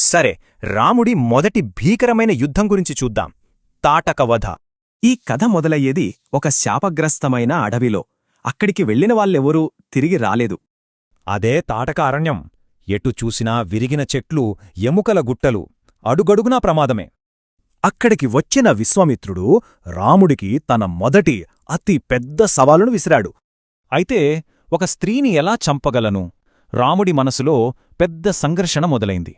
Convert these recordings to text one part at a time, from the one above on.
సరే, రాముడి మొదటి భీకరమైన యుద్ధం గురించి చూద్దాం. తాటక వధ. ఈ కథ మొదలయ్యేది ఒక శాపగ్రస్తమైన అడవిలో. అక్కడికి వెళ్లిన వాళ్ళెవరూ తిరిగి రాలేదు. అదే తాటక అరణ్యం. ఎటు చూసినా విరిగిన చెట్లు, ఎముకల గుట్టలు, అడుగడుగునా ప్రమాదమే. అక్కడికి వచ్చిన విశ్వామిత్రుడు రాముడికి తన మొదటి అతి పెద్ద సవాలును విసిరాడు. అయితే ఒక స్త్రీని ఎలా చంపగలను? రాముడి మనసులో పెద్ద సంఘర్షణ మొదలైంది.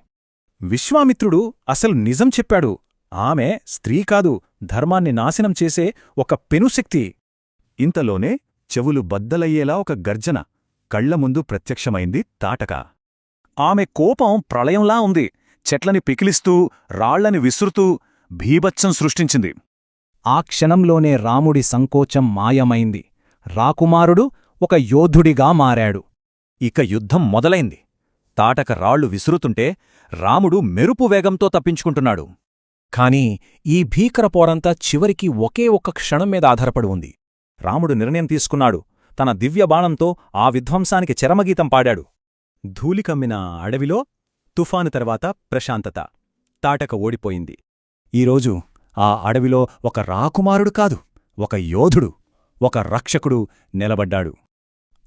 విశ్వామిత్రుడు అసలు నిజం చెప్పాడు. ఆమె స్త్రీ కాదు, ధర్మాన్ని నాశనం చేసే ఒక పెనుశక్తి. ఇంతలోనే చెవులు బద్దలయ్యేలా ఒక గర్జన కళ్లముందు ప్రత్యక్షమైంది తాటక. ఆమె కోపం ప్రళయంలా ఉంది. చెట్లని పికిలిస్తూ, రాళ్లని విసురుతూ భీభత్సం సృష్టించింది. ఆ క్షణంలోనే రాముడి సంకోచం మాయమైంది. రాకుమారుడు ఒక యోధుడిగా మారాడు. ఇక యుద్ధం మొదలైంది. తాటక రాళ్లు విసురుతుంటే రాముడు మెరుపు వేగంతో తప్పించుకుంటున్నాడు. కాని ఈ భీకర పోరంతా చివరికి ఒకే ఒక్క క్షణం మీద ఆధారపడి ఉంది. రాముడు నిర్ణయం తీసుకున్నాడు. తన దివ్యబాణంతో ఆ విధ్వంసానికి చరమగీతం పాడాడు. ధూళికమ్మిన అడవిలో తుఫాను తర్వాత ప్రశాంతత. తాటక ఓడిపోయింది. ఈరోజు ఆ అడవిలో ఒక రాకుమారుడు కాదు, ఒక యోధుడు, ఒక రక్షకుడు నిలబడ్డాడు.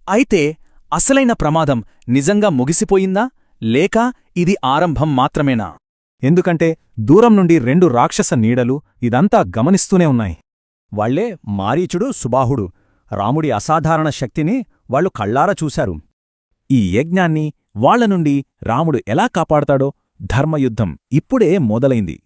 అయితే అసలైన ప్రమాదం నిజంగా ముగిసిపోయిందా, లేక ఇది ఆరంభం మాత్రమేనా? ఎందుకంటే దూరం నుండి రెండు రాక్షస నీడలు ఇదంతా గమనిస్తూనే ఉన్నాయి. వాళ్లే మారీచుడు, సుబాహుడు. రాముడి అసాధారణ శక్తిని వాళ్లు కళ్ళారా చూశారు. ఈ యజ్ఞాన్ని వాళ్ల నుండి రాముడు ఎలా కాపాడతాడో ధర్మయుద్ధం ఇప్పుడే మొదలైంది.